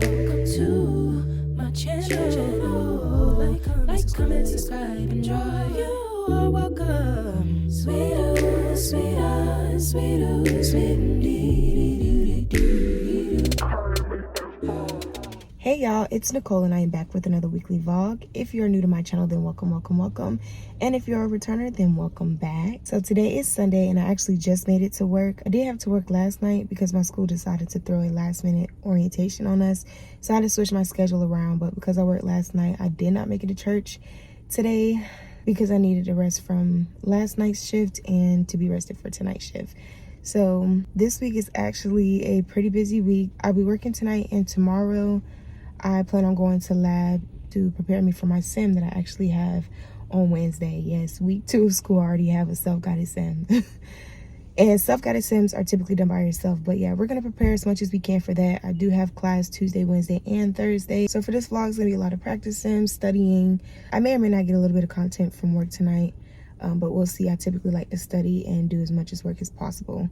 Welcome to my channel. Like, comment, subscribe, and draw. You are welcome. Sweeter, sweeter, sweeter, sweet. Hey y'all, it's Nicole and I am back with another weekly vlog. If you're new to my channel, then welcome. And if you're a returner, then welcome back. So today is Sunday and I actually just made it to work. I did have to work last night because my school decided to throw a last minute orientation on us. So I had to switch my schedule around, but because I worked last night, I did not make it to church today because I needed to rest from last night's shift and to be rested for tonight's shift. So this week is actually a pretty busy week. I'll be working tonight and tomorrow. I plan on going to lab to prepare me for my sim that I actually have on Wednesday. Yes, week 2 of school, I already have a self-guided sim. And self-guided sims are typically done by yourself. But yeah, we're going to prepare as much as we can for that. I do have class Tuesday, Wednesday, and Thursday. So for this vlog, it's going to be a lot of practice sims, studying. I may or may not get a little bit of content from work tonight. But we'll see. I typically like to study and do as much as work as possible.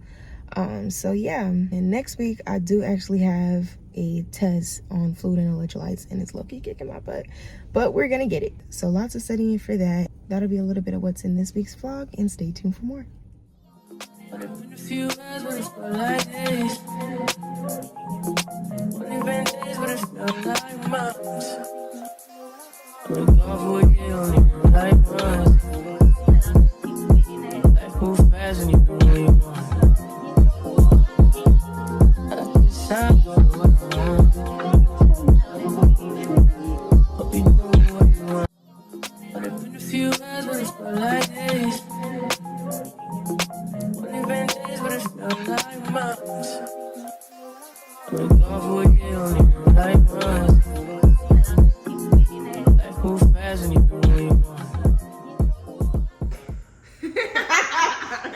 So yeah, and next week I do actually have a test on fluid and electrolytes and it's low-key kicking my butt, but we're gonna get it. So lots of studying for that. That'll be a little bit of what's in this week's vlog, and stay tuned for more. But it's been a few hours, but it's felt like days. Only been days, but it felt like months. I've been gone for a year, only felt like months. Life moves fast and you do what you want. Time for what I want. Hope you know what you want. But it's been a few hours, but it's felt like days. Only been days, but it felt like months. I've been gone for a year, only felt like months. Life moves fast and you do what you want.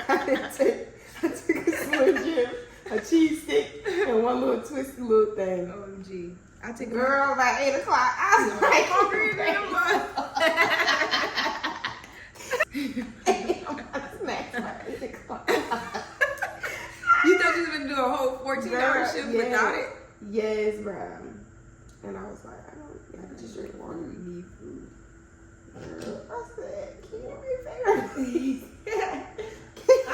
I took a Slim Jim, a cheese stick, and one little twisty little thing. OMG. I took Girl, by 8 o'clock, I was like, hungry in the month. snacks by 8 o'clock. You thought you was going to do a whole 14-hour shift without it? Yes, bro. And I was like, I just drink water. We need food. I said, can you do me a favor? I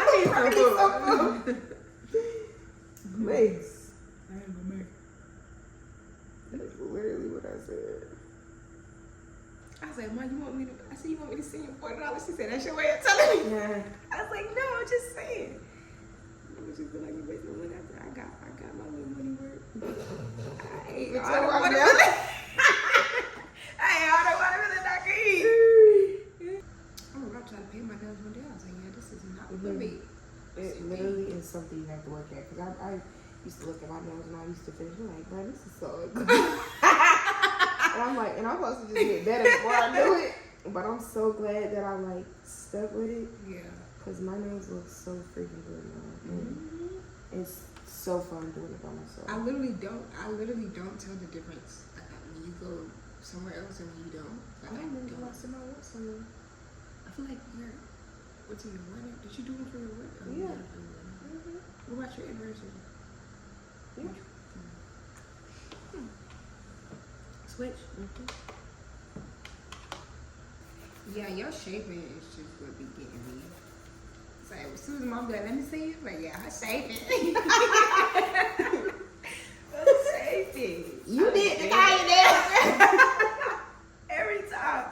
need some food. Please. I ain't gonna make it. That's literally what I said. I said, Mom, you want me to send you $40? She said, that's your way of telling me. Yeah. I was like, no, I'm just saying. Don't you feel like you're wasting money? I said, I got my little money worth. I ain't all the watermelon. I ain't all the watermelon I can eat. I'm about to try to pay my nails one day. I was like, yeah, this is not for me. It literally is something you have to work at. Because I used to look at my nails and I used to finish. I'm like, bro, this is so good. And I'm like, and I'm supposed to just get better before I do it. But I'm so glad that I like stuck with it. Yeah. Because my nails look so freaking good now. And it's so fun doing it by myself. I literally don't tell the difference when you go somewhere else and when you don't. Like, I don't know what's in my work somewhere. I feel like what's in your wedding? Did you do it for your wedding? Oh, Yeah. What about your anniversary? Yeah. Switch. Yeah, your shaping is just what be getting me. So as soon as mom got, let me see it. Like, yeah, her shaping. Her shaping. You did the kind there. Every time.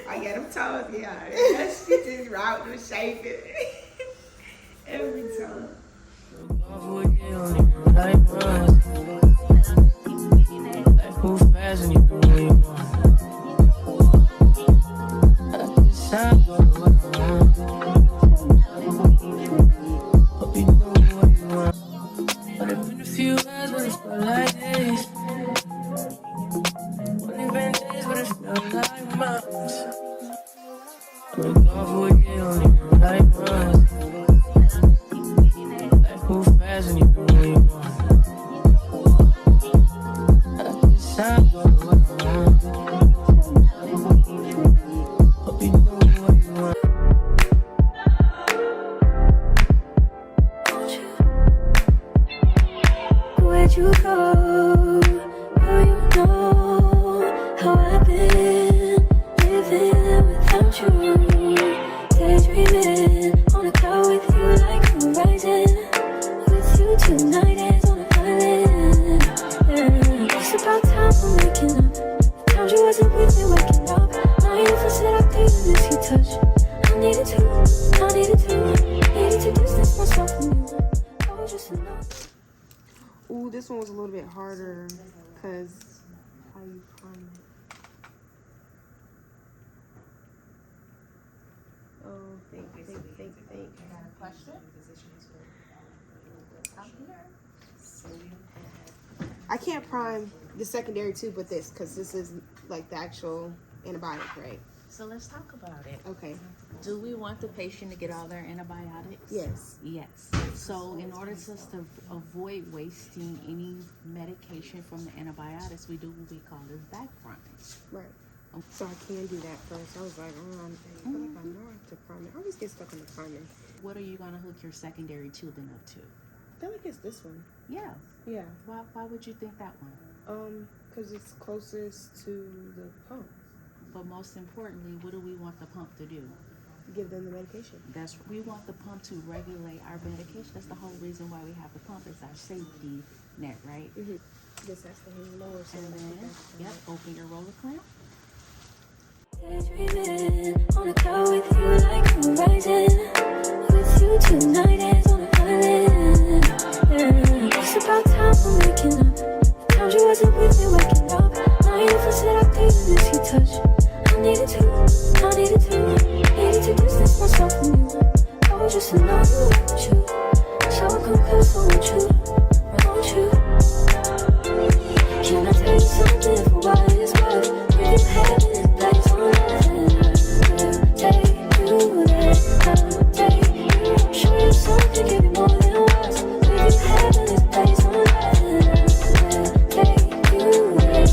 I get them toes, yeah. That shit just route to shaping. Every time. Gone for a year, only felt like months. Life moves fast and you do what you want. Time for what I want. Hope you know what you want. But it's been a few hours, but it felt like days. Only been days, but it felt like months. I've been gone for a year, only felt like months. Life moves fast and you do what you want. Time for what I want. Hope you know what you want. Where'd you go? little bit harder because how you prime it. Oh, think. I got a question. I'm here. So you I can't prime the secondary too, but this, because this is like the actual antibiotic, right? So let's talk about it. Okay. Do we want the patient to get all their antibiotics? Yes. Yes. So in order for us to avoid wasting any medication from the antibiotics, we do what we call this back priming. Right. So I can do that first. I was like, I feel like I know I have to prime it. I always get stuck on the priming. What are you going to hook your secondary tubing up to? I feel like it's this one. Yeah. Yeah. Why would you think that one? Because it's closest to the pump. But most importantly, what do we want the pump to do? Give them the medication. We want the pump to regulate our medication. That's the whole reason why we have the pump. It's our safety net, right? Mm-hmm. This has to hang lower. So And then, open your roller clamp. Daydreaming on a cloud with you like horizon. With you tonight is on an island. It's about time for waking up. The times you wasn't with me waking up. Now you said I couldn't miss your touch. I needed to distance myself from you. I was just in love with you. So I come close, I want you. Can I tell you something for what it's worth? When you have this place on earth, take you there, take you. Show you something, give you more than words. When you have this place on earth, take you there,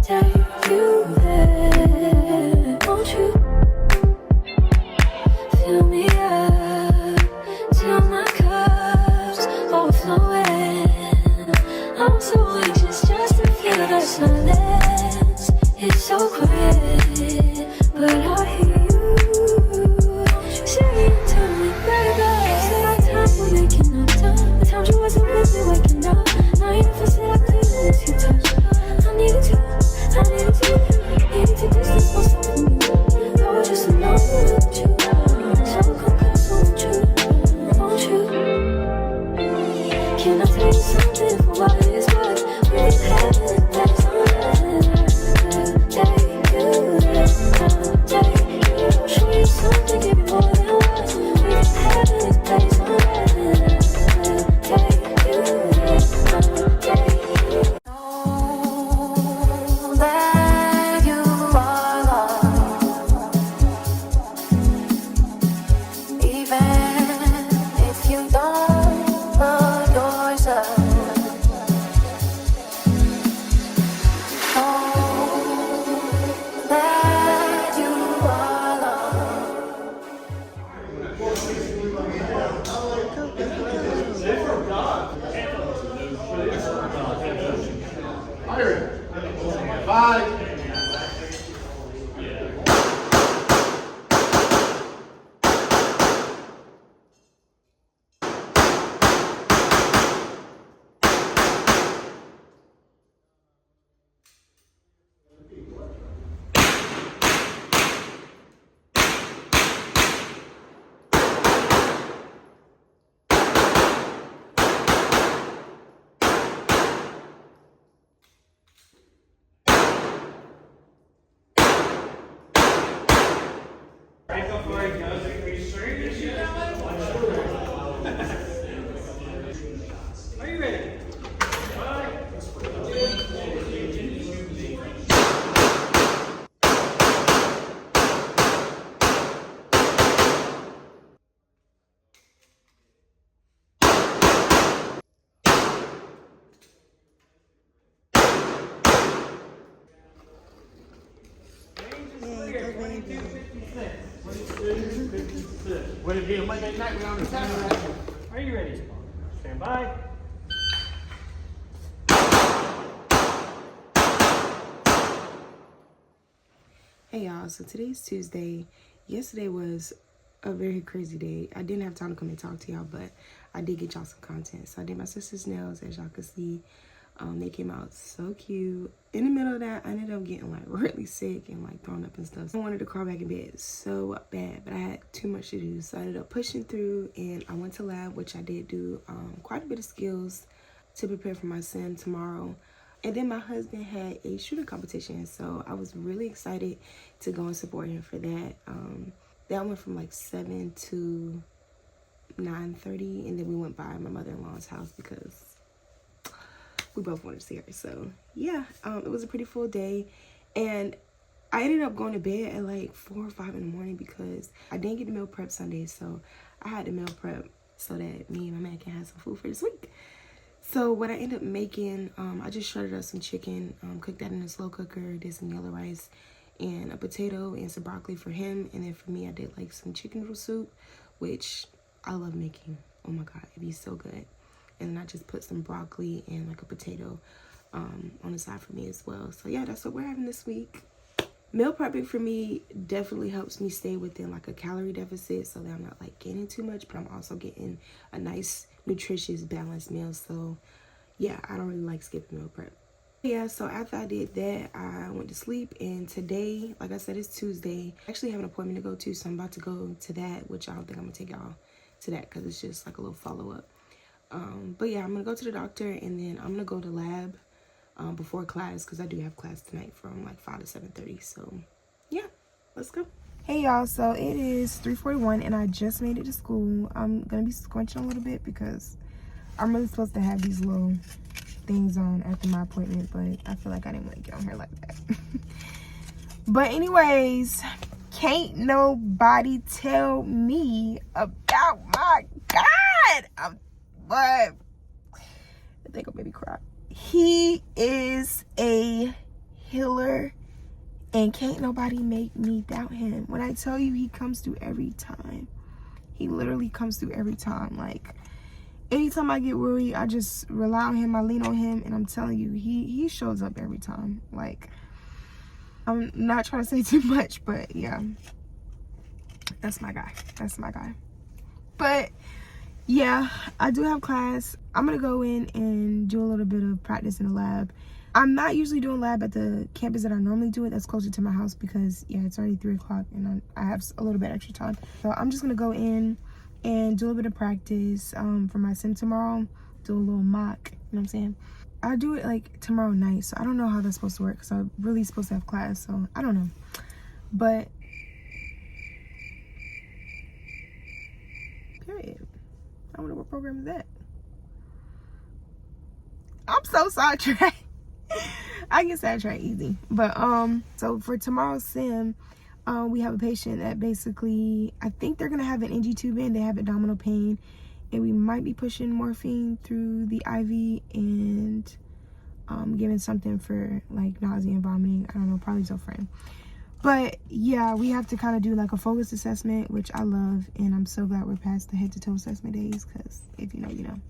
take you there, take you there. Won't you fill me up till my cup's overflowing? I'm so anxious just to feel the silence. It's so quiet, but I hear you saying to me, baby. It's about time for making up time. The times you wasn't with me waking up. Now you never said I couldn't miss your touch. I needed to distance myself from you. I was just alone with you. So come close, won't you? Can I tell you something for what it's worth? When you have this place on earth, take you there, take you. Show you something, give you more than words. When you have this place on earth, take you there, take you. Know that you are loved, even if you don't love yourself. Know that you are loved. Are you ready? Would it be a Monday night? We're on the Saturday. Are you ready? Stand by. Hey y'all, so today's Tuesday. Yesterday was a very crazy day. I didn't have time to come and talk to y'all, but I did get y'all some content. So I did my sister's nails, as y'all could see. They came out so cute. In the middle of that, I ended up getting like really sick and like throwing up and stuff. So I wanted to crawl back in bed so bad, but I had too much to do. So I ended up pushing through, and I went to lab, which I did do quite a bit of skills to prepare for my sim tomorrow. And then my husband had a shooting competition, so I was really excited to go and support him for that. That went from like 7 to 9:30, and then we went by my mother-in-law's house because we both wanted to see her. So yeah, it was a pretty full day, and I ended up going to bed at like 4 or 5 in the morning because I didn't get to meal prep Sunday, so I had to meal prep so that me and my man can have some food for this week. So what I ended up making, I just shredded up some chicken, cooked that in a slow cooker, did some yellow rice and a potato and some broccoli for him, and then for me I did like some chicken noodle soup, which I love making. Oh my god, it'd be so good. And then I just put some broccoli and like a potato on the side for me as well. So yeah, that's what we're having this week. Meal prepping for me definitely helps me stay within like a calorie deficit so that I'm not like gaining too much, but I'm also getting a nice, nutritious, balanced meal. So yeah, I don't really like skipping meal prep. Yeah, so after I did that, I went to sleep, and today, like I said, it's Tuesday. I actually have an appointment to go to, so I'm about to go to that, which I don't think I'm gonna take y'all to that because it's just like a little follow-up. But yeah, I'm gonna go to the doctor, and then I'm gonna go to lab before class because I do have class tonight from like 5 to 7:30. So yeah, let's go. Hey y'all, so it is 3:41 and I just made it to school. I'm gonna be squinching a little bit because I'm really supposed to have these little things on after my appointment, but I feel like I didn't want to get on here like that. But anyways, can't nobody tell me about my God. But I think I'll maybe cry. He is a healer, and can't nobody make me doubt him. When I tell you he comes through every time, he literally comes through every time. Like, anytime I get worried, I just rely on him, I lean on him, and I'm telling you, he shows up every time. Like, I'm not trying to say too much, but yeah, that's my guy. That's my guy. But yeah, I do have class. I'm gonna go in and do a little bit of practice in the lab. I'm not usually doing lab at the campus that I normally do it. That's closer to my house because yeah, it's already 3 o'clock and I have a little bit extra time. So I'm just gonna go in and do a little bit of practice for my sim tomorrow. Do a little mock, you know what I'm saying? I do it like tomorrow night, so I don't know how that's supposed to work because I'm really supposed to have class, so I don't know. But period. I wonder what program is that. I'm so sidetracked. I get sidetracked easy. But so for tomorrow's sim, we have a patient that basically, I think they're gonna have an NG tube in. They have abdominal pain, and we might be pushing morphine through the IV and giving something for like nausea and vomiting. I don't know, probably Zofran. But yeah, we have to kind of do like a focus assessment, which I love, and I'm so glad we're past the head to toe assessment days, because if you know, you know.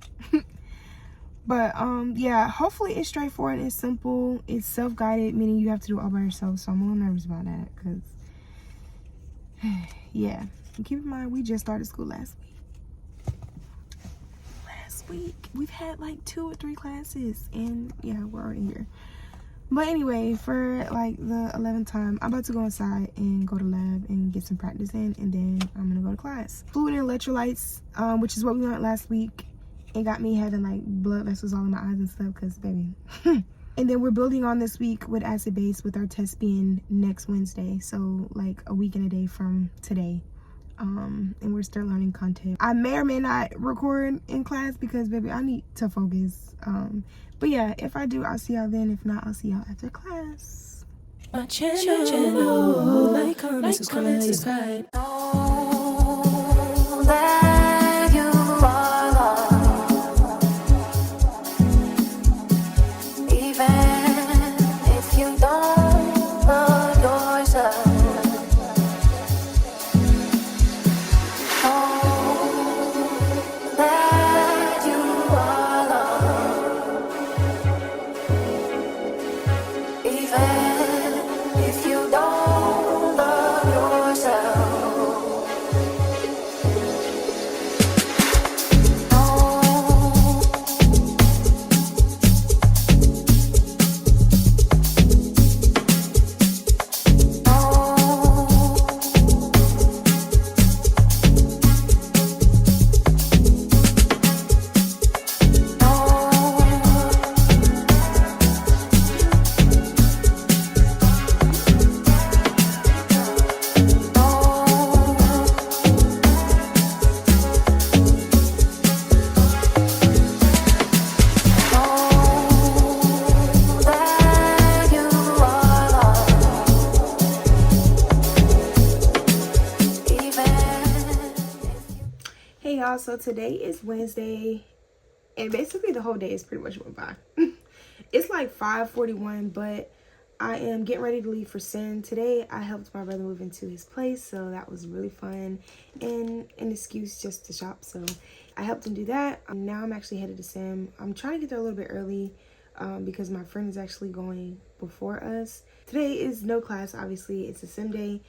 But yeah, hopefully it's straightforward, it's simple, it's self-guided, meaning you have to do it all by yourself. So I'm a little nervous about that because yeah, and keep in mind we just started school last week. We've had like 2 or 3 classes, and yeah, we're already here. But anyway, for like the 11th time, I'm about to go inside and go to lab and get some practice in, and then I'm gonna go to class. Fluid and electrolytes, which is what we learned last week. It got me having like blood vessels all in my eyes and stuff, because baby. And then we're building on this week with acid base, with our test being next Wednesday, so like a week and a day from today. And we're still learning content. I may or may not record in class because baby, I need to focus. But yeah, if I do, I'll see y'all then. If not, I'll see y'all after class. My channel, like, comment, subscribe. Know that you are loved, even if you don't love yourself. Know that you are loved, even if you don't love yourself. so today is Wednesday, and basically the whole day is pretty much went by. It's like 5:41, but I am getting ready to leave for Sim. Today I helped my brother move into his place, so that was really fun and an excuse just to shop. So I helped him do that. Now I'm actually headed to Sim. I'm trying to get there a little bit early because my friend is actually going before us. Today is no class, obviously. It's a Sim day.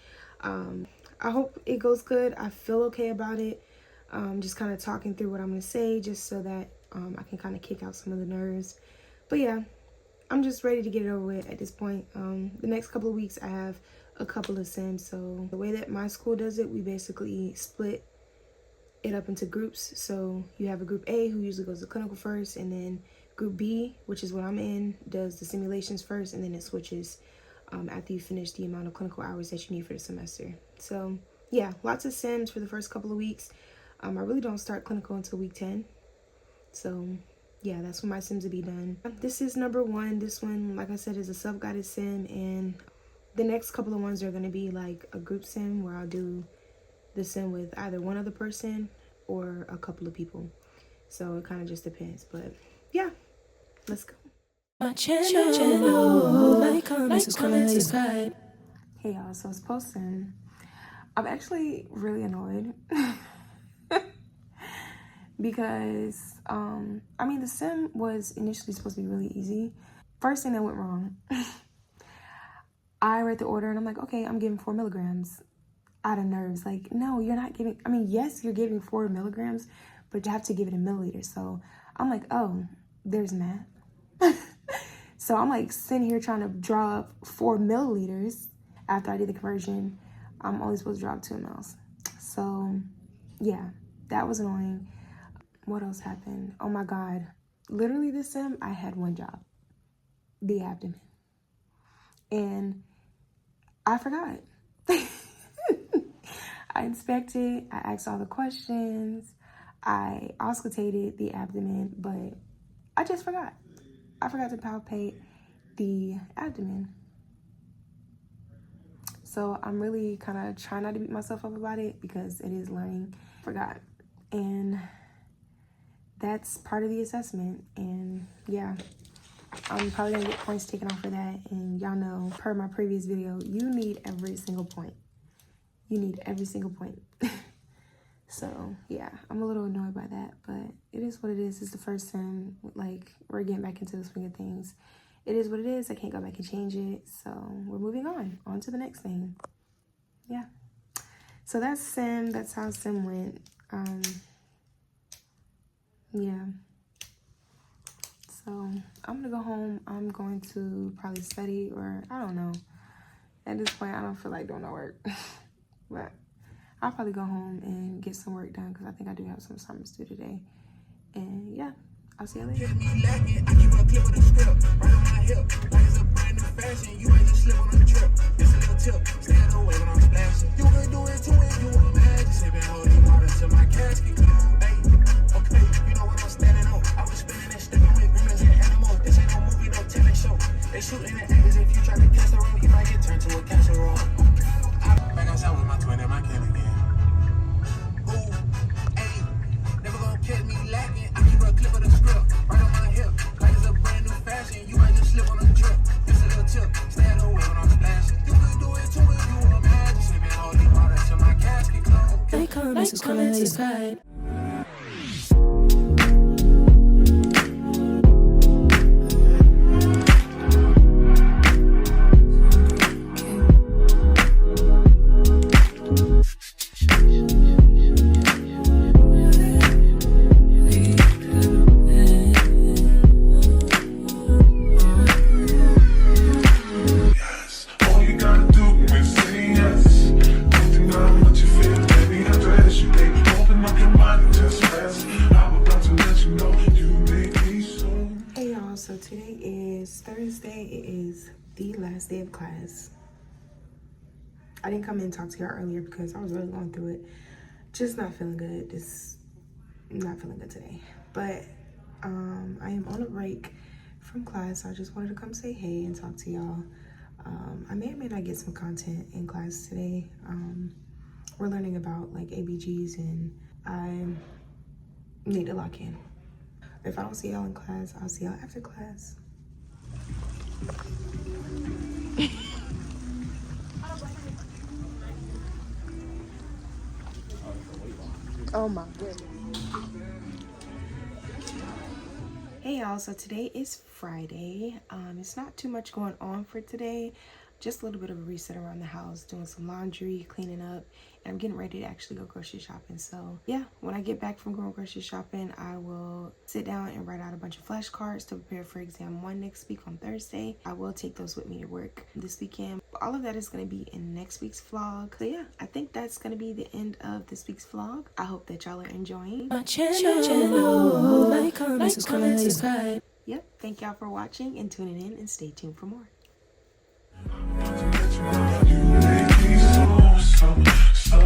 I hope it goes good. I feel okay about it. Just kind of talking through what I'm going to say just so that I can kind of kick out some of the nerves. But yeah, I'm just ready to get it over with at this point. The next couple of weeks I have a couple of Sims. So the way that my school does it, we basically split it up into groups. So you have a group A who usually goes to clinical first, and then group B, which is what I'm in, does the simulations first, and then it switches after you finish the amount of clinical hours that you need for the semester. So yeah, lots of Sims for the first couple of weeks. I really don't start clinical until week 10. So yeah, that's when my Sims will be done. This is number 1. This one, like I said, is a self-guided Sim, and the next couple of ones are going to be like a group Sim where I'll do the Sim with either one other person or a couple of people. So it kind of just depends, but yeah, let's go. My channel. Like, comment, subscribe. Hey y'all, so it's posting. I'm actually really annoyed because I mean the Sim was initially supposed to be really easy. First thing that went wrong, I read the order and I'm like, okay, I'm giving 4 milligrams. Out of nerves, like, no, you're not giving, I mean, yes, you're giving 4 milligrams, but you have to give it in milliliters. So I'm like, oh, there's math. So I'm like sitting here trying to draw up 4 milliliters. After I did the conversion, I'm only supposed to draw up 2 mLs. So yeah, that was annoying. What else happened? Oh my God. Literally this Sim, I had one job, the abdomen. And I forgot. I inspected, I asked all the questions, I auscultated the abdomen, but I just forgot. I forgot to palpate the abdomen. So I'm really kind of trying not to beat myself up about it because it is learning. Forgot. And that's part of the assessment. And yeah, I'm probably gonna get points taken off for that. And y'all know, per my previous video, you need every single point. You need every single point. So yeah, I'm a little annoyed by that, but it is what it is. It's the first Sim. Like, we're getting back into the swing of things. It is what it is. I can't go back and change it. So we're moving on to the next thing. Yeah. So that's Sim. That's how Sim went. Yeah. So I'm gonna go home. I'm going to probably study, or I don't know. At this point, I don't feel like doing no work. But I'll probably go home and get some work done because I think I do have some assignments due today. And yeah, I'll see you later. They shooting at niggas if you try to catch the road, you might get turned to a casserole. Back outside with my twin and my kid again. Ooh, ayy, never gonna catch me lacking. I keep a clip of the script right on my hip, like it's a brand new fashion. You might just slip on a drip. It's a little tip, stay out of the way when I'm splashing. You can do it too if you imagine. Sipping holy water till my casket close. Like, comment, subscribe. So today is Thursday. It is the last day of class. I didn't come in and talk to y'all earlier because I was really going through it. Just not feeling good. Just not feeling good today. But I am on a break from class. So I just wanted to come say hey and talk to y'all. I may or may not get some content in class today. We're learning about like ABGs, and I Need to lock in. If I don't see y'all in class, I'll see y'all after class. Oh my goodness. Hey y'all, so today is Friday. It's not too much going on for today. Just a little bit of a reset around the house, doing some laundry, cleaning up, and I'm getting ready to actually go grocery shopping. So yeah, when I get back from going grocery shopping, I will sit down and write out a bunch of flashcards to prepare for exam 1 next week on Thursday. I will take those with me to work this weekend. All of that is going to be in next week's vlog. So yeah, I think that's going to be the end of this week's vlog. I hope that y'all are enjoying. My channel. Like, comment, subscribe. Yep, thank y'all for watching and tuning in, and stay tuned for more. You make me so